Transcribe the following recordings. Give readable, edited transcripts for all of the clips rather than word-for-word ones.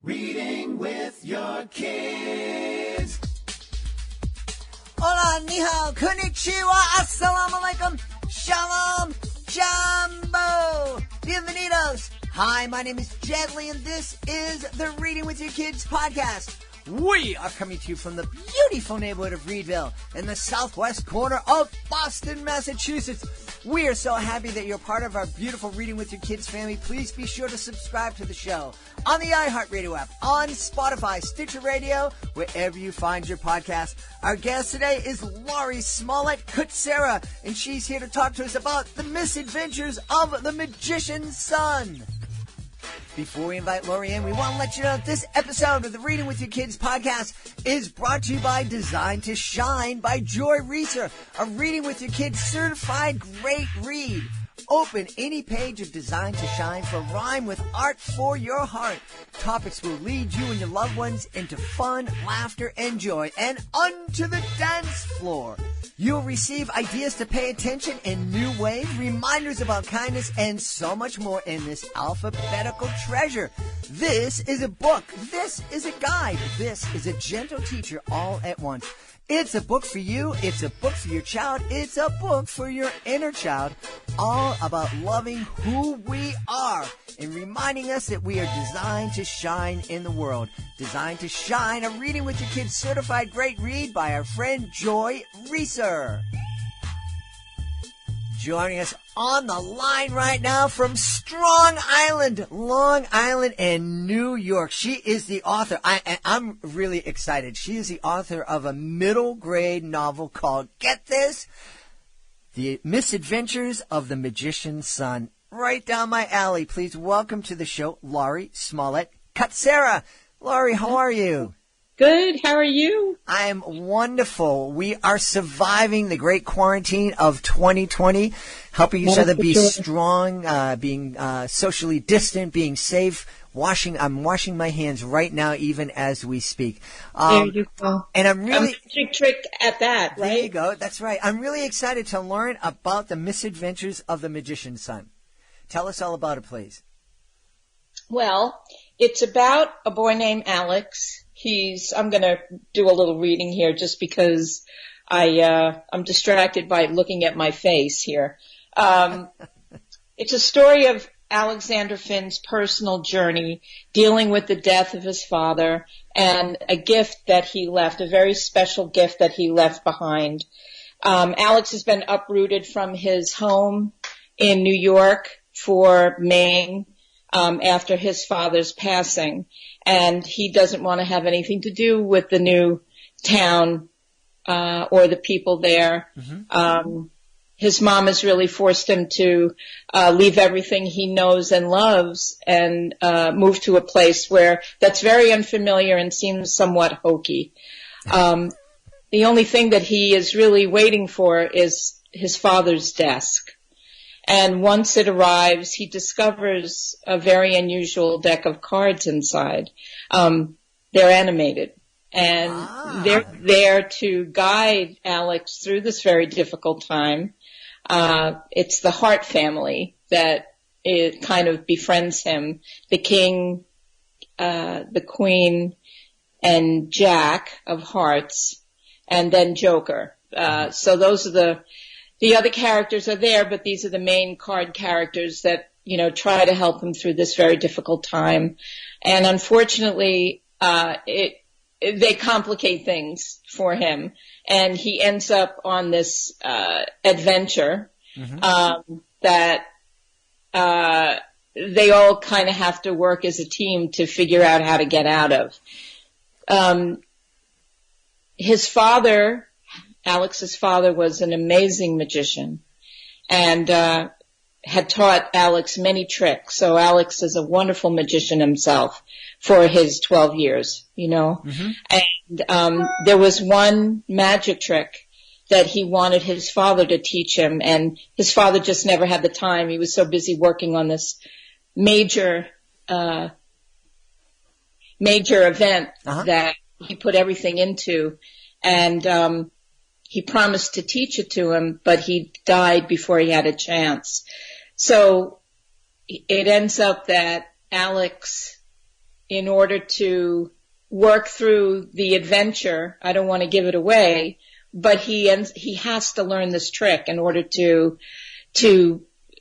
Reading with your kids. Hola, ni hao, konnichiwa, assalamu alaikum, shalom, jambo, bienvenidos. Hi, my name is Jedley, and this is the Reading with Your Kids podcast. We are coming to you from the beautiful neighborhood of Reedville in the southwest corner of Boston, Massachusetts. We are so happy that you're part of our beautiful Reading with Your Kids family. Please be sure to subscribe to the show on the iHeartRadio app, on Spotify, Stitcher Radio, wherever you find your podcast. Our guest today is Laurie Smollet Kutscera, and she's here to talk to us about the misadventures of the magician's son. Before we invite Laurie in, we want to let you know that this episode of the Reading with Your Kids podcast is brought to you by Design to Shine by Joy Reeser, a Reading with Your Kids certified great read. Open any page of Design to Shine for rhyme with art for your heart. Topics will lead you and your loved ones into fun, laughter, and joy, and onto the dance floor. You'll receive ideas to pay attention in new ways, reminders about kindness, and so much more in this alphabetical treasure. This is a book. This is a guide. This is a gentle teacher all at once. It's a book for you. It's a book for your child. It's a book for your inner child. All about loving who we are and reminding us that we are designed to shine in the world. Designed to Shine, a Reading with Your Kids certified great read by our friend Joy Reeser. Joining us on the line right now from Strong Island, Long Island, and New York. She is the author. I'm really excited. She is the author of a middle grade novel called, get this, The Misadventures of the Magician's Son. Right down my alley. Please welcome to the show, Laurie Smollet Kutscera. Laurie, how are you? Good. How are you? I'm wonderful. We are surviving the great quarantine of 2020, helping each other be strong, being socially distant, being safe. I'm washing my hands right now, even as we speak. There you go. And I'm really a magic trick at that, right? There you go. That's right. I'm really excited to learn about the misadventures of the magician's son. Tell us all about it, please. Well, it's about a boy named Alex. I'm going to do a little reading here just because I'm distracted by looking at my face here. It's a story of Alexander Finn's personal journey dealing with the death of his father and a gift that he left, a very special gift that he left behind. Alex has been uprooted from his home in New York for Maine after his father's passing. And he doesn't want to have anything to do with the new town or the people there. Mm-hmm. His mom has really forced him to leave everything he knows and loves and move to a place that's very unfamiliar and seems somewhat hokey. The only thing that he is really waiting for is his father's desk. And once it arrives, he discovers a very unusual deck of cards inside. They're animated, and they're there to guide Alex through this very difficult time. It's the Hart family that it kind of befriends him. The king, the queen, and Jack of Hearts, and then Joker. So those are the other characters are there, but these are the main card characters that, try to help him through this very difficult time. And unfortunately, they complicate things for him. And he ends up on this, adventure, that, they all kind of have to work as a team to figure out how to get out of. His father, Alex's father, was an amazing magician and had taught Alex many tricks. So Alex is a wonderful magician himself for his 12 years, Mm-hmm. And there was one magic trick that he wanted his father to teach him, and his father just never had the time. He was so busy working on this major event that he put everything into, and he promised to teach it to him, but he died before he had a chance. So it ends up that Alex in order to work through the adventure. I don't want to give it away, but he has to learn this trick in order to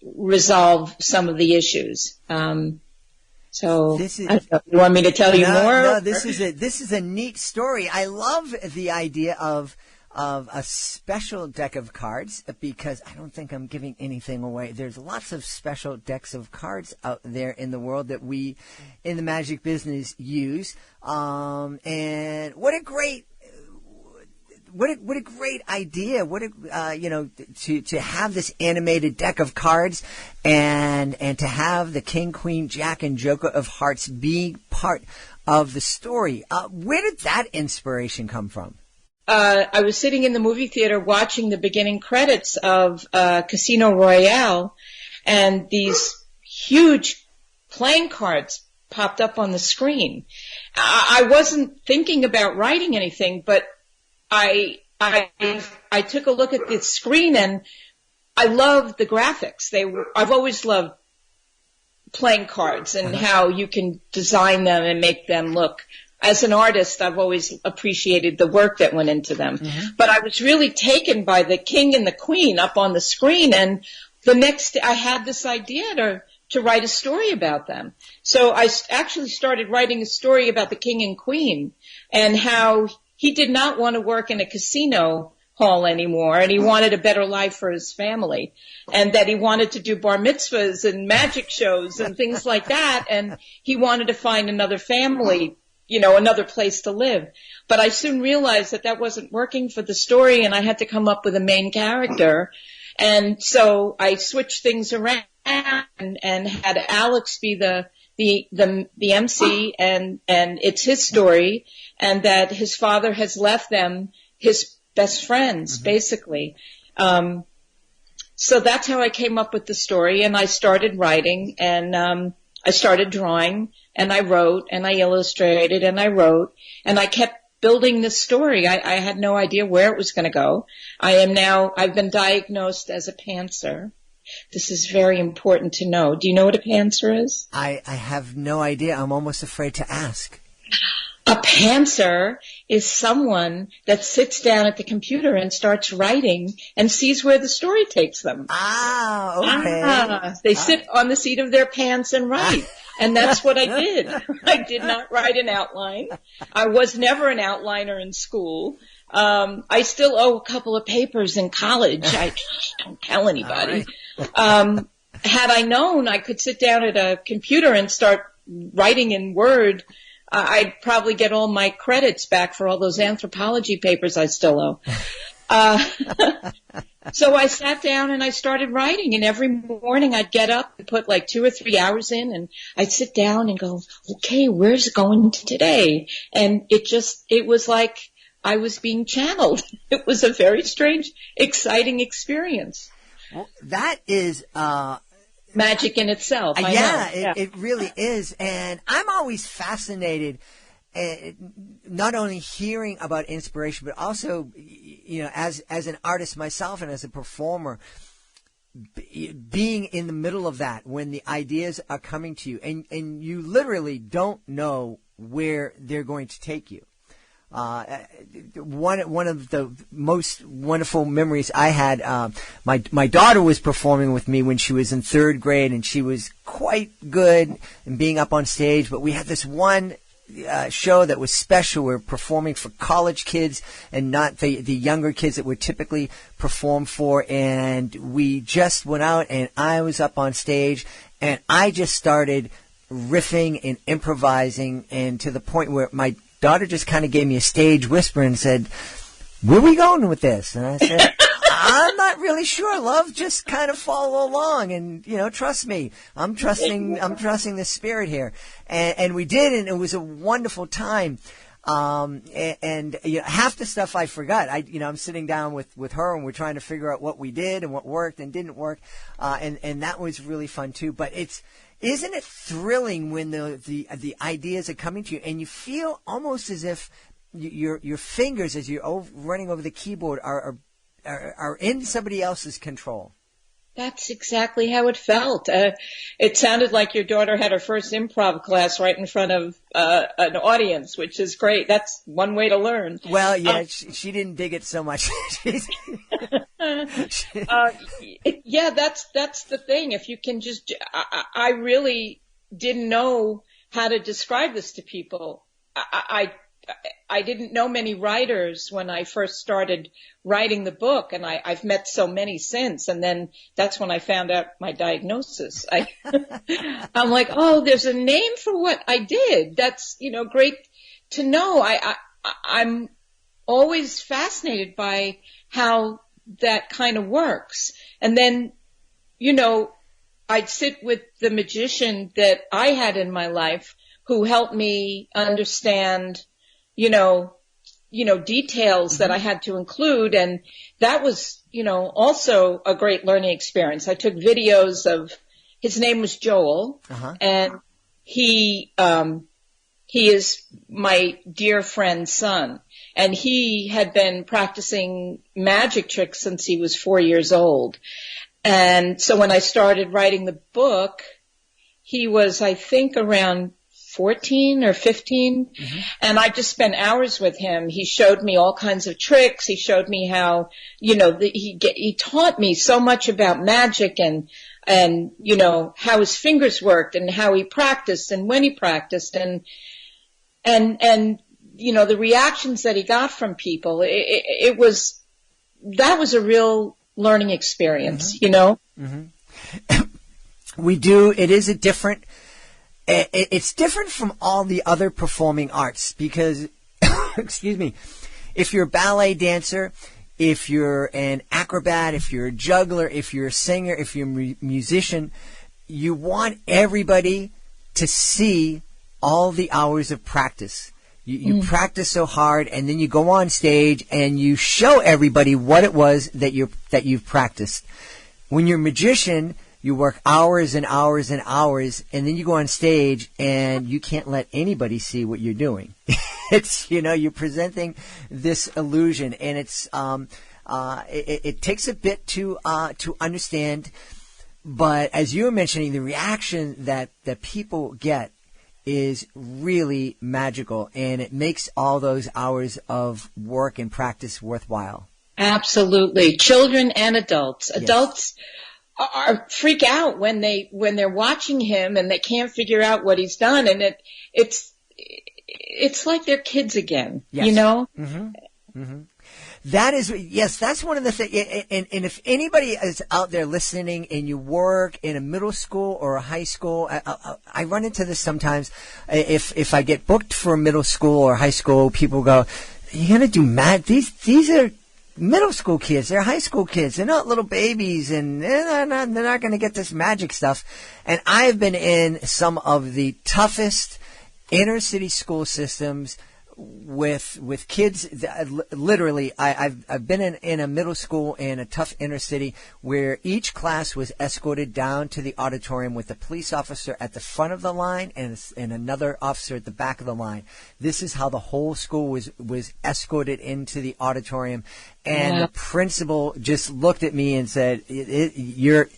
resolve some of the issues. So This is, I don't know, you want me to tell you more? No, this is a neat story. I love the idea of a special deck of cards, because I don't think I'm giving anything away. There's lots of special decks of cards out there in the world that we in the magic business use. And what a great idea. To have this animated deck of cards and to have the King, Queen, Jack, and Joker of Hearts be part of the story. Where did that inspiration come from? I was sitting in the movie theater watching the beginning credits of Casino Royale, and these huge playing cards popped up on the screen. I wasn't thinking about writing anything, but I took a look at the screen, and I loved the graphics. I've always loved playing cards and how you can design them and make them look. As an artist, I've always appreciated the work that went into them. Mm-hmm. But I was really taken by the king and the queen up on the screen, and the next day I had this idea to write a story about them. So I actually started writing a story about the king and queen and how he did not want to work in a casino hall anymore, and he wanted a better life for his family, and that he wanted to do bar mitzvahs and magic shows and things like that, and he wanted to find another family, another place to live. But I soon realized that wasn't working for the story, and I had to come up with a main character. And so I switched things around and had Alex be the MC, and it's his story, and that his father has left them his best friends, mm-hmm. basically. So that's how I came up with the story, and I started writing, and I started drawing, and I wrote, and I illustrated, and I wrote, and I kept building this story. I had no idea where it was going to go. I've been diagnosed as a pantser. This is very important to know. Do you know what a pantser is? I have no idea. I'm almost afraid to ask. A pantser is someone that sits down at the computer and starts writing and sees where the story takes them. Okay. They sit on the seat of their pants and write. And that's what I did. I did not write an outline. I was never an outliner in school. I still owe a couple of papers in college. I don't tell anybody. Had I known I could sit down at a computer and start writing in Word, I'd probably get all my credits back for all those anthropology papers I still owe. So I sat down and I started writing, and every morning I'd get up and put like 2 or 3 hours in, and I'd sit down and go, okay, where's it going today? And it was like I was being channeled. It was a very strange, exciting experience. Well, that is, magic in itself. It really is. And I'm always fascinated, not only hearing about inspiration, but also, as an artist myself and as a performer, being in the middle of that when the ideas are coming to you, and you literally don't know where they're going to take you. One of the most wonderful memories I had, my daughter was performing with me when she was in 3rd grade, and she was quite good in being up on stage, but we had this one show that was special. We were performing for college kids and not the younger kids that would typically perform for, and we just went out, and I was up on stage, and I just started riffing and improvising, and to the point where my daughter just kind of gave me a stage whisper and said, where are we going with this? And I said, I'm not really sure, love. Just kind of follow along and, trust me. I'm trusting the spirit here. And we did, and it was a wonderful time. And half the stuff I forgot. I'm sitting down with her, and we're trying to figure out what we did and what worked and didn't work. And that was really fun too. But isn't it thrilling when the ideas are coming to you, and you feel almost as if your fingers, as you're running over the keyboard, are in somebody else's control? That's exactly how it felt. It sounded like your daughter had her first improv class right in front of an audience, which is great. That's one way to learn. Well, yeah, she didn't dig it so much. Yeah, that's the thing. If you can just, I really didn't know how to describe this to people. I didn't know many writers when I first started writing the book, and I've met so many since. And then that's when I found out my diagnosis. I'm like, oh, there's a name for what I did. That's, great to know. I'm always fascinated by how that kind of works. And then, I'd sit with the magician that I had in my life who helped me understand details that I had to include. And that was, also a great learning experience. I took videos of, his name was Joel, and he is my dear friend's son. And he had been practicing magic tricks since he was 4 years old. And so when I started writing the book, he was, I think, around 14 or 15. And I just spent hours with him. He showed me all kinds of tricks. He showed me how, he taught me so much about magic and how his fingers worked and how he practiced and when he practiced and the reactions that he got from people. That was a real learning experience, It is a different, it's different from all the other performing arts because, excuse me, if you're a ballet dancer, if you're an acrobat, if you're a juggler, if you're a singer, if you're a musician, you want everybody to see all the hours of practice. You practice so hard, and then you go on stage and you show everybody what it was that you've practiced. When you're a magician, you work hours and hours and hours, and then you go on stage and you can't let anybody see what you're doing. It's, you're presenting this illusion, and it's it takes a bit to understand. But as you were mentioning, the reaction that people get is really magical, and it makes all those hours of work and practice worthwhile. Absolutely. Children and adults. Yes. Adults freak out when they're watching him and they can't figure out what he's done, and it's like they're kids again, Yes. That is, yes, that's one of the things. And if anybody is out there listening and you work in a middle school or a high school, I run into this sometimes. If I get booked for a middle school or high school, people go, "You're gonna do These are middle school kids. They're high school kids. They're not little babies, and they're not going to get this magic stuff." And I've been in some of the toughest inner city school systems with kids. Literally, I've been in a middle school in a tough inner city where each class was escorted down to the auditorium with a police officer at the front of the line and another officer at the back of the line. This is how the whole school was escorted into the auditorium, and the principal just looked at me and said, "You're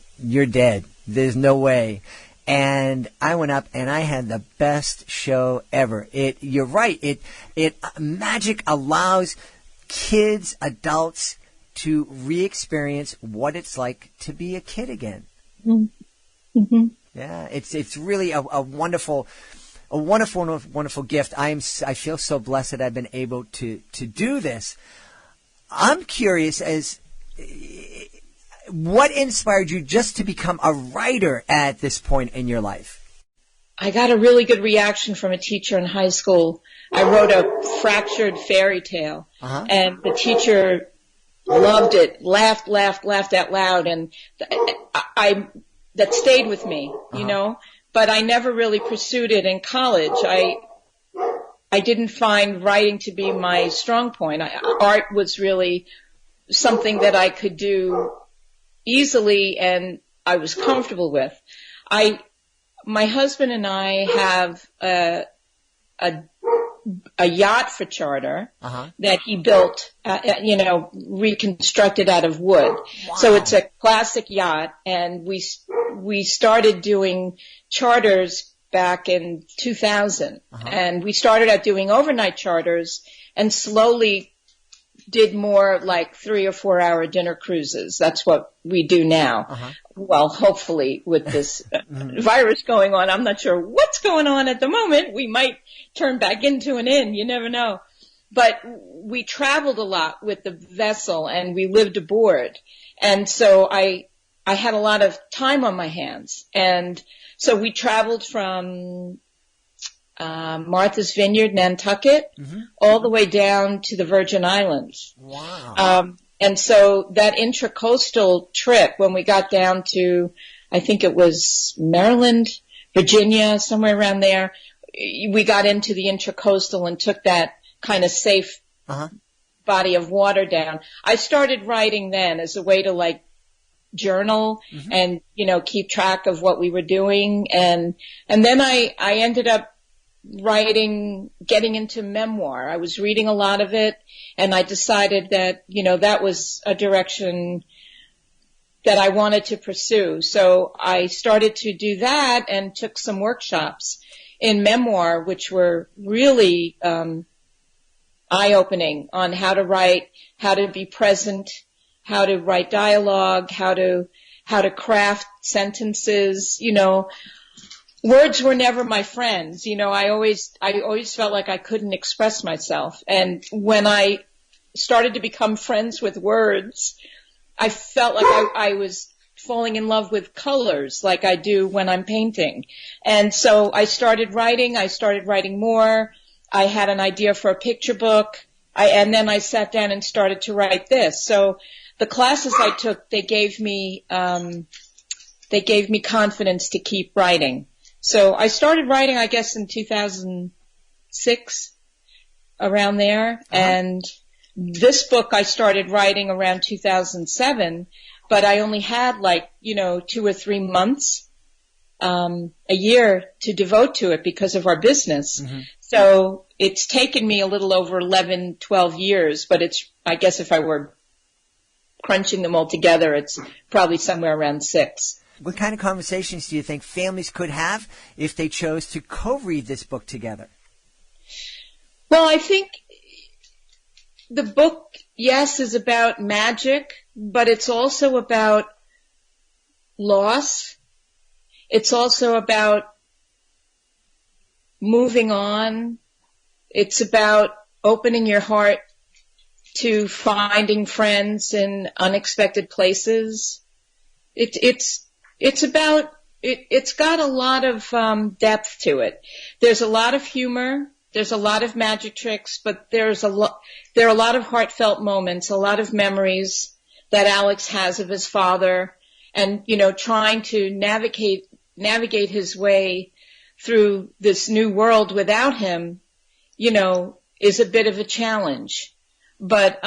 dead. There's no way." And I went up and I had the best show ever. You're right. Magic allows kids, adults to re-experience what it's like to be a kid again. Mm-hmm. Yeah, it's really a wonderful gift. I feel so blessed that I've been able to do this. I'm curious what inspired you just to become a writer at this point in your life? I got a really good reaction from a teacher in high school. I wrote a fractured fairy tale, and the teacher loved it, laughed out loud, and that stayed with me, but I never really pursued it in college. I didn't find writing to be my strong point. Art was really something that I could do easily and I was comfortable with. My husband and I have a a yacht for charter that he built, reconstructed out of wood. Wow. So it's a classic yacht, and we started doing charters back in 2000. And we started out doing overnight charters and slowly did more like 3 or 4 hour dinner cruises. That's what we do now. Well, hopefully with this virus going on, I'm not sure what's going on at the moment. We might turn back into an inn. You never know. But we traveled a lot with the vessel and we lived aboard. And so I had a lot of time on my hands. And so we traveled from Martha's Vineyard, Nantucket, all the way down to the Virgin Islands. Wow. And so that intracoastal trip, when we got down to, I think it was Maryland, Virginia, somewhere around there, we got into the intracoastal and took that kind of safe body of water down. I started writing then as a way to like journal and, keep track of what we were doing. And then I ended up writing, getting into memoir. I was reading a lot of it, and I decided that, that was a direction that I wanted to pursue. So I started to do that and took some workshops in memoir, which were really eye-opening on how to write, how to be present, how to write dialogue, how to craft sentences, Words were never my friends. I always felt like I couldn't express myself. And when I started to become friends with words, I felt like I was falling in love with colors like I do when I'm painting. And so I started writing more. I had an idea for a picture book. And then I sat down and started to write this. So the classes I took, they gave me confidence to keep writing. So I started writing, I guess, in 2006, around there. And this book I started writing around 2007, but I only had 2 or 3 months, a year to devote to it because of our business. So it's taken me a little over 11, 12 years, but I guess if I were crunching them all together, it's probably somewhere around 6. What kind of conversations do you think families could have if they chose to co-read this book together? Well, I think the book, yes, is about magic, but it's also about loss. It's also about moving on. It's about opening your heart to finding friends in unexpected places. It's got a lot of depth to it. There's a lot of humor. There's a lot of magic tricks, but there are a lot of heartfelt moments, a lot of memories that Alex has of his father, and trying to navigate his way through this new world without him, is a bit of a challenge. But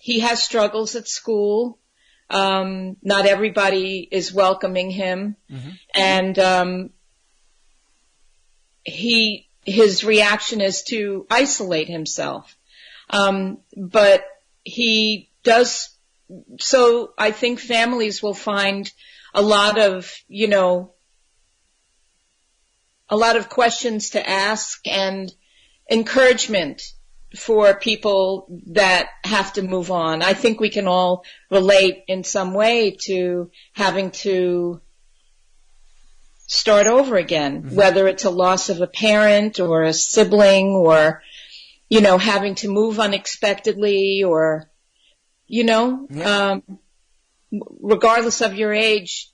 he has struggles at school. Not everybody is welcoming him. And his reaction is to isolate himself. But he does, so I think families will find a lot of questions to ask and encouragement for people that have to move on. I think we can all relate in some way to having to start over again, whether it's a loss of a parent or a sibling or, having to move unexpectedly or, regardless of your age,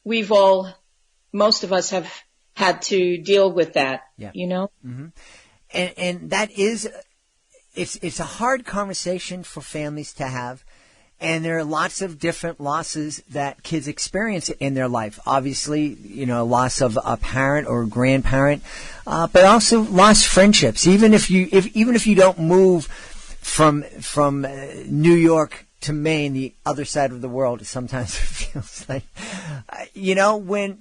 most of us have had to deal with that, And that is, it's a hard conversation for families to have. And there are lots of different losses that kids experience in their life. Obviously, loss of a parent or a grandparent, but also lost friendships. Even if you don't move from New York to Maine, the other side of the world, sometimes it feels like, when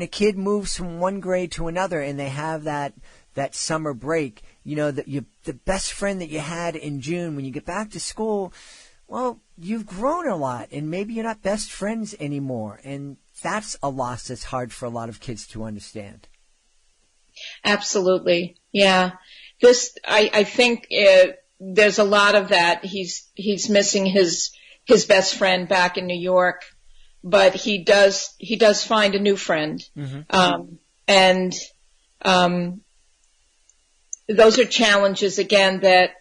a kid moves from one grade to another and they have that that summer break, the best friend that you had in June, when you get back to school, well, you've grown a lot, and maybe you're not best friends anymore. And that's a loss that's hard for a lot of kids to understand. Absolutely. Yeah. I think there's a lot of that. He's missing his best friend back in New York, but he does find a new friend. And those are challenges, again, that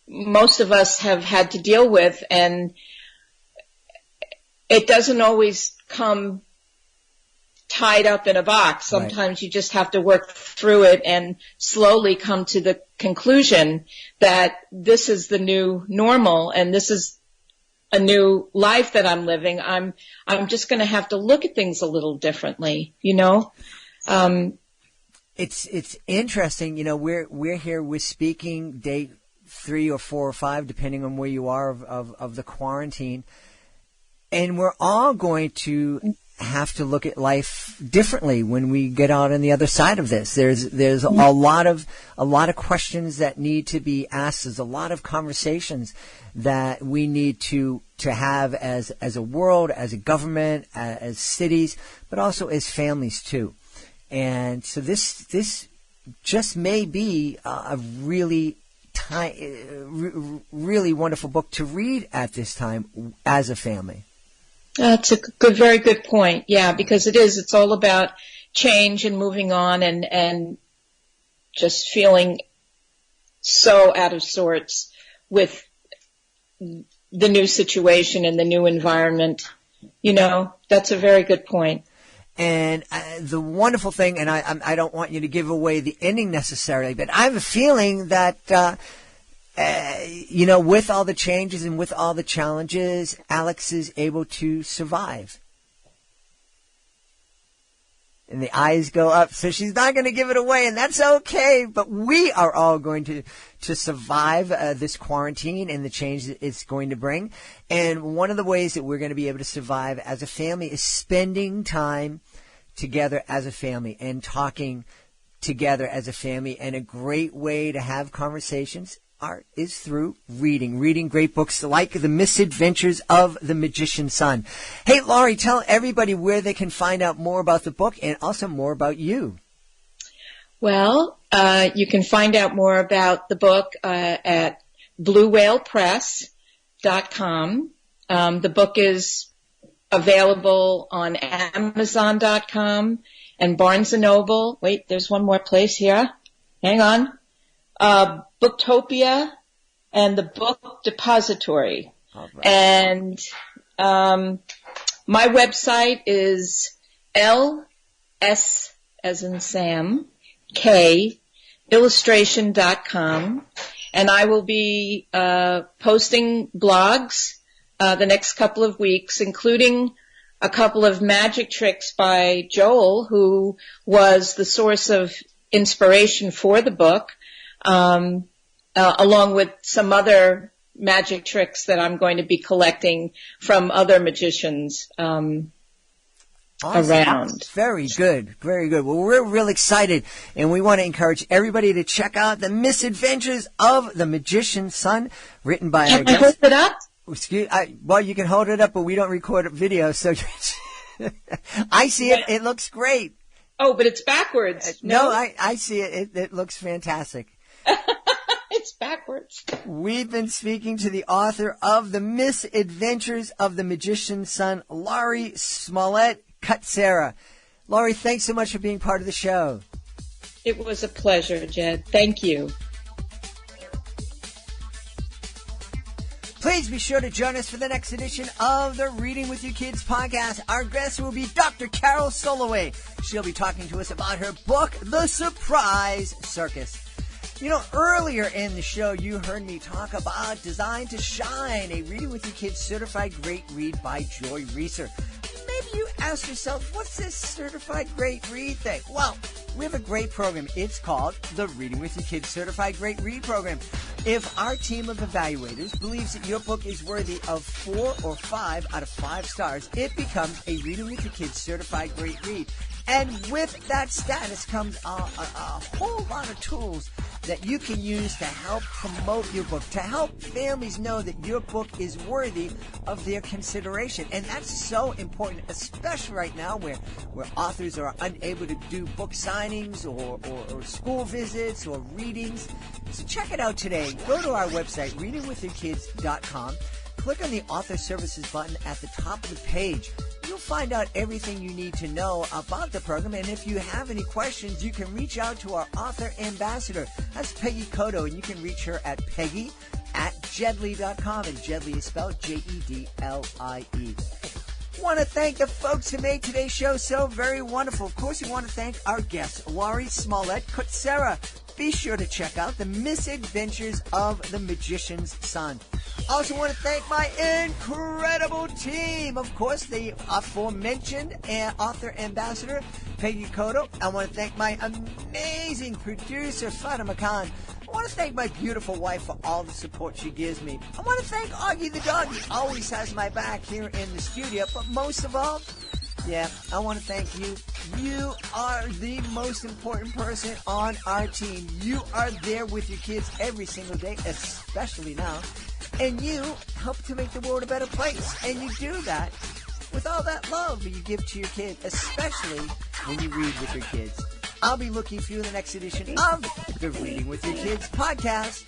most of us have had to deal with, and it doesn't always come tied up in a box. Sometimes you just have to work through it and slowly come to the conclusion that this is the new normal and this is a new life that I'm living. I'm just going to have to look at things a little differently, It's interesting, we're here, we're speaking day 3 or 4 or 5, depending on where you are of the quarantine. And we're all going to have to look at life differently when we get out on the other side of this. There's a lot of questions that need to be asked. There's a lot of conversations that we need to have as a world, as a government, as cities, but also as families too. And so this just may be a really wonderful book to read at this time as a family. That's a very good point. Yeah, because it's all about change and moving on and just feeling so out of sorts with the new situation and the new environment. That's a very good point. And the wonderful thing, and I don't want you to give away the ending necessarily, but I have a feeling that, with all the changes and with all the challenges, Alex is able to survive. And the eyes go up, so she's not going to give it away, and that's okay. But we are all going to survive this quarantine and the change that it's going to bring. And one of the ways that we're going to be able to survive as a family is spending time together as a family and talking together as a family. And a great way to have conversations is through reading great books like The Misadventures of the Magician's Son. Hey, Laurie, tell everybody where they can find out more about the book and also more about you. Well, you can find out more about the book at bluewhalepress.com. The book is available on Amazon.com and Barnes & Noble. Wait, there's one more place here. Hang on. Booktopia and the Book Depository. Right. And my website is LS as in Sam, K, illustration.com. And I will be posting blogs the next couple of weeks, including a couple of magic tricks by Joel, who was the source of inspiration for the book, along with some other magic tricks that I'm going to be collecting from other magicians awesome. Around. Very good. Very good. Well, we're real excited, and we want to encourage everybody to check out The Misadventures of the Magician's Son, written by Can I hold it up? Well, you can hold it up, but we don't record a video, so I see it. It looks great. Oh, but it's backwards. No, I see it. It looks fantastic. It's backwards. We've been speaking to the author of The Misadventures of the Magician's Son, Laurie Smollet Kutscera. Laurie, thanks so much for being part of the show. It was a pleasure, Jed. Thank you. Please be sure to join us for the next edition of the Reading with Your Kids podcast. Our guest will be Dr. Carol Soloway. She'll be talking to us about her book, The Surprise Circus. Earlier in the show, you heard me talk about Designed to Shine, a Reading with Your Kids certified great read by Joy Reeser. Maybe you ask yourself, what's this certified great read thing? Well, we have a great program. It's called the Reading with Your Kids Certified Great Read Program. If our team of evaluators believes that your book is worthy of 4 or 5 out of 5 stars, it becomes a Reading with Your Kids Certified Great Read. And with that status comes a whole lot of tools that you can use to help promote your book, to help families know that your book is worthy of their consideration. And that's so important, especially right now where authors are unable to do book signings or school visits or readings. So check it out today. Go to our website, readingwithyourkids.com. Click on the Author Services button at the top of the page. You'll find out everything you need to know about the program, and if you have any questions, you can reach out to our author ambassador. That's Peggy Cotto, and you can reach her at peggy@jedlie.com, and Jedlie is spelled Jedlie. Want to thank the folks who made today's show so very wonderful. Of course, we want to thank our guest, Laurie Smollet Kutscera. Be sure to check out the Misadventures of the Magician's Son. Also want to thank my incredible team. Of course, the aforementioned author ambassador, Peggy Cotto. I want to thank my amazing producer, Fatima Khan. I want to thank my beautiful wife for all the support she gives me. I want to thank Augie the dog. He always has my back here in the studio. But most of all, I want to thank you. You are the most important person on our team. You are there with your kids every single day, especially now. And you help to make the world a better place. And you do that with all that love you give to your kid, especially when you read with your kids. I'll be looking for you in the next edition of the Reading with Your Kids podcast.